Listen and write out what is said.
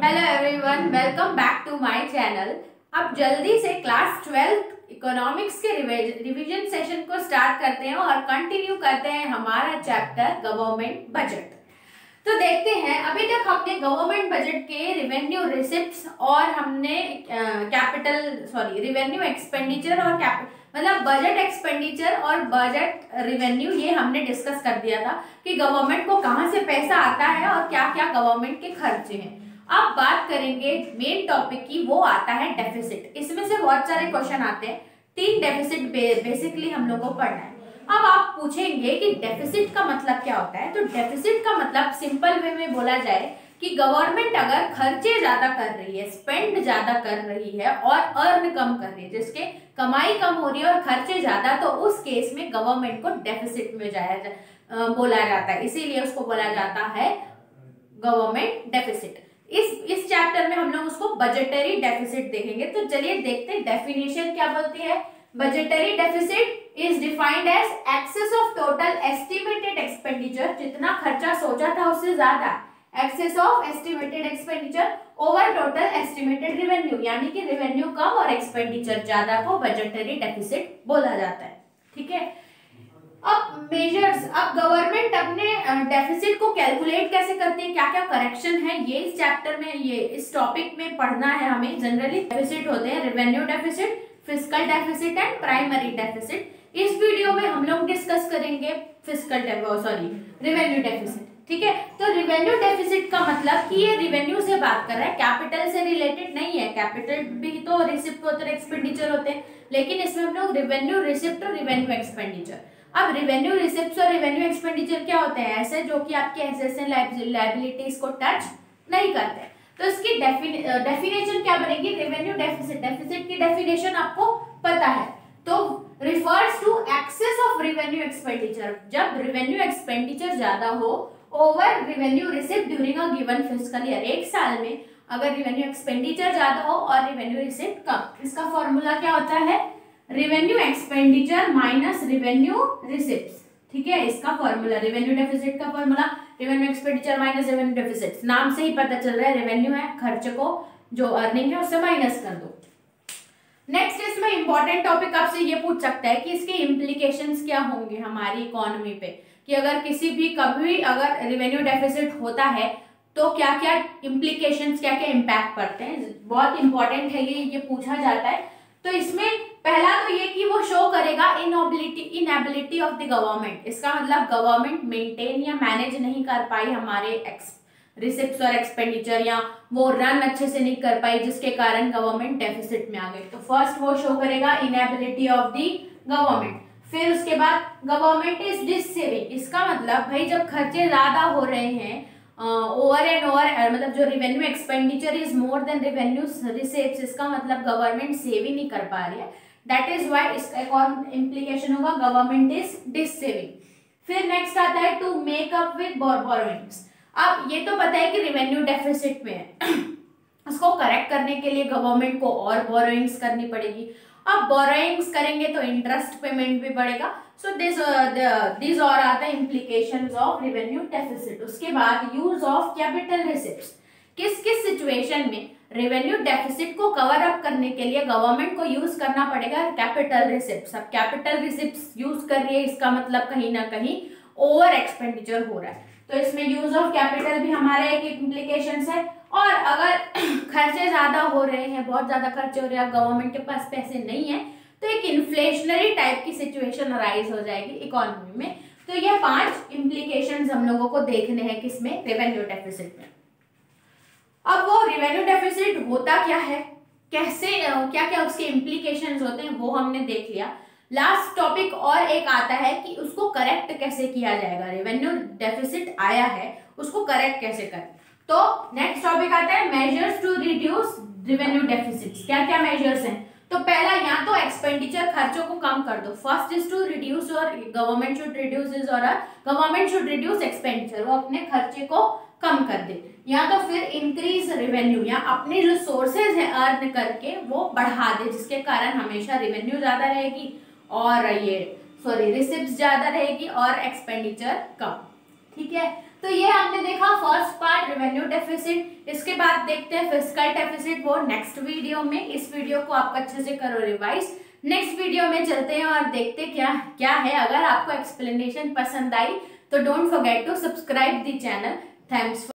Hello everyone, welcome back to my channel. अब जल्दी से क्लास 12 इकोनॉमिक्स के रिवीजन सेशन को स्टार्ट करते हैं और कंटिन्यू करते हैं हमारा चैप्टर गवर्नमेंट बजट। तो देखते हैं, अभी तक हमने गवर्नमेंट बजट के रिवेन्यू रिसिप्ट्स और हमने रिवेन्यू एक्सपेंडिचर और मतलब बजट एक्सपेंडिचर और बजट रिवेन्यू, ये हमने डिस्कस कर दिया था कि गवर्नमेंट को कहां से पैसा आता है और क्या क्या गवर्नमेंट के खर्चे हैं। अब बात करेंगे मेन टॉपिक की, वो आता है डेफिसिट। इसमें से बहुत सारे क्वेश्चन आते हैं। 3 डेफिसिट बेसिकली हम लोग को पढ़ना है। अब आप पूछेंगे कि डेफिसिट का मतलब क्या होता है। तो डेफिसिट का मतलब सिंपल वे में बोला जाए कि गवर्नमेंट अगर खर्चे ज्यादा कर रही है, स्पेंड ज्यादा कर रही है और अर्न कम कर रही है, जिसके कमाई कम हो रही है और खर्चे ज्यादा, तो उस केस में गवर्नमेंट को डेफिसिट में बोला जाता है। इसीलिए उसको बोला जाता है गवर्नमेंट डेफिसिट। इस चैप्टर में हम लोग उसको बजटरी डेफिसिट देखेंगे। तो चलिए देखते हैं डेफिनेशन क्या बोलती है। Budgetary deficit is defined as excess of total estimated expenditure, जितना खर्चा सोचा था उससे ज्यादा, excess of estimated expenditure over total estimated revenue, यानी कि रेवेन्यू कम और एक्सपेंडिचर ज्यादा को बजटरी डेफिसिट बोला जाता है। ठीक है, अब मेजर्स, अब गवर्नमेंट अपने डेफिसिट को कैलकुलेट कैसे करती है, क्या क्या करेक्शन है, ये इस चैप्टर में, ये इस टॉपिक में पढ़ना है हमें। जनरली डेफिसिट होते हैं revenue deficit, fiscal deficit and primary deficit. इस वीडियो में हम लोग डिस्कस करेंगे रेवेन्यू डेफिसिट। ठीक है, तो रेवेन्यू डेफिसिट का मतलब कि ये रेवेन्यू से बात कर रहा है, कैपिटल से रिलेटेड नहीं है। कैपिटल भी तो रिसिप्ट होते हैं, एक्सपेंडिचर होते हैं, लेकिन इसमें हम लोग रेवेन्यू रिसिप्ट और रेवेन्यू एक्सपेंडिचर। अब रेवेन्यू रिसिप्ट्स और रेवेन्यू एक्सपेंडिचर क्या होते हैं, ऐसे जो कि आपके एसेट्स एंड लायबिलिटीज को टच नहीं करते। तो इसकी डेफिनेशन क्या बनेगी, रेवेन्यू डेफिसिट। डेफिसिट की डेफिनेशन आपको पता है, तो refers to excess of revenue expenditure, जब रेवेन्यू एक्सपेंडिचर ज्यादा हो over revenue receipt during a given fiscal year. एक साल में अगर रेवेन्यू एक्सपेंडिचर ज्यादा हो और रेवेन्यू रिसिप्ट कम। इसका फॉर्मूला क्या होता है, revenue expenditure minus revenue receipts. ठीक है, इसका फॉर्मूला रेवेन्यू डेफिसिट का formula revenue expenditure minus revenue deficit. नाम से ही पता चल रहा है रेवेन्यू है, खर्च को जो अर्निंग है उससे माइनस कर दो। नेक्स्ट इसमें इंपॉर्टेंट टॉपिक आपसे ये पूछ सकता है कि इसके इम्प्लीकेशंस क्या होंगे हमारी इकोनॉमी पे, कि अगर किसी भी कभी अगर रेवेन्यू डेफिसिट होता है तो क्या क्या इम्प्लीकेशंस, क्या क्या इम्पैक्ट पड़ते हैं। बहुत इंपॉर्टेंट है ये पूछा जाता है। तो इसमें पहला तो ये कि वो शो करेगा इनएबिलिटी ऑफ द गवर्नमेंट। इसका मतलब गवर्नमेंट मेंटेन या मैनेज नहीं कर पाई हमारे रिसिप्ट्स और एक्सपेंडिचर, या वो रन अच्छे से नहीं कर पाई, जिसके कारण गवर्नमेंट डेफिसिट में आ गई। तो फर्स्ट वो शो करेगा इनएबिलिटी ऑफ द गवर्नमेंट। फिर उसके बाद गवर्नमेंट इज डिससेविंग। इसका मतलब भाई जब खर्चे ज्यादा हो रहे हैं ओवर एंड ओवर, मतलब जो revenue expenditure is more than revenue receipts, इसका मतलब गवर्नमेंट सेव ही नहीं कर पा रही है। दैट इज व्हाई इसका एक और इम्प्लीकेशन होगा, गवर्नमेंट इज डिससेविंग। फिर नेक्स्ट आता है to make up with borrowings. अब ये तो पता है कि रेवेन्यू डेफिसिट में है, उसको करेक्ट करने के लिए गवर्नमेंट को और बोरोइंग्स करनी पड़ेगी। अब बोरोइंग्स करेंगे तो इंटरेस्ट पेमेंट भी बढ़ेगा। सो दिस और are the implications of revenue deficit. उसके बाद यूज ऑफ कैपिटल रिसिप्ट्स। किस किस सिचुएशन में रेवेन्यू डेफिसिट को कवर अप करने के लिए गवर्नमेंट को यूज करना पड़ेगा कैपिटल रिसिप्ट्स। अब कैपिटल रिसिप्ट्स यूज कर रही है, इसका मतलब कहीं ना कहीं ओवर एक्सपेंडिचर हो रहा है, तो इसमें यूज ऑफ कैपिटल भी हमारा एक इम्प्लीकेशन है। और अगर खर्चे ज्यादा हो रहे हैं, बहुत ज्यादा खर्चे हो रहे हैं, गवर्नमेंट के पास पैसे नहीं है, तो एक इन्फ्लेशनरी टाइप की सिचुएशन अराइज हो जाएगी इकोनॉमी में। तो ये 5 इम्प्लीकेशंस हम लोगों को देखने हैं किसमें, रेवेन्यू डेफिसिट में। अब वो रेवेन्यू डेफिसिट होता क्या है, कैसे, क्या क्या उसके इम्प्लीकेशंस होते हैं, वो हमने देख लिया। लास्ट टॉपिक और एक आता है कि उसको करेक्ट कैसे किया जाएगा। रेवेन्यू डेफिसिट आया है, उसको करेक्ट कैसे करें। तो नेक्स्ट टॉपिक आता है measures to reduce revenue deficits. क्या क्या मेजर्स हैं, तो पहला, या तो एक्सपेंडिचर, खर्चों को कम कर दो। फर्स्ट इज टू रिड्यूस, और गवर्नमेंट शुड रिड्यूस एक्सपेंडिचर, वो अपने खर्चे को कम कर दे। या तो फिर इंक्रीज रेवेन्यू, या अपने जो सोर्सेज है अर्न करके वो बढ़ा दे, जिसके कारण हमेशा रेवेन्यू ज्यादा रहेगी और रिसिप्ट्स ज्यादा रहेगी और एक्सपेंडिचर कम। ठीक है, तो ये हमने देखा फर्स्ट पार्ट रेवेन्यू डेफिसिट। इसके बाद देखते हैं फिस्कल डेफिसिट, वो नेक्स्ट वीडियो में। इस वीडियो को आप अच्छे से करो रिवाइज। नेक्स्ट वीडियो में चलते हैं और देखते क्या क्या है। अगर आपको एक्सप्लेनेशन पसंद आई तो don't forget to subscribe the channel. Thanks.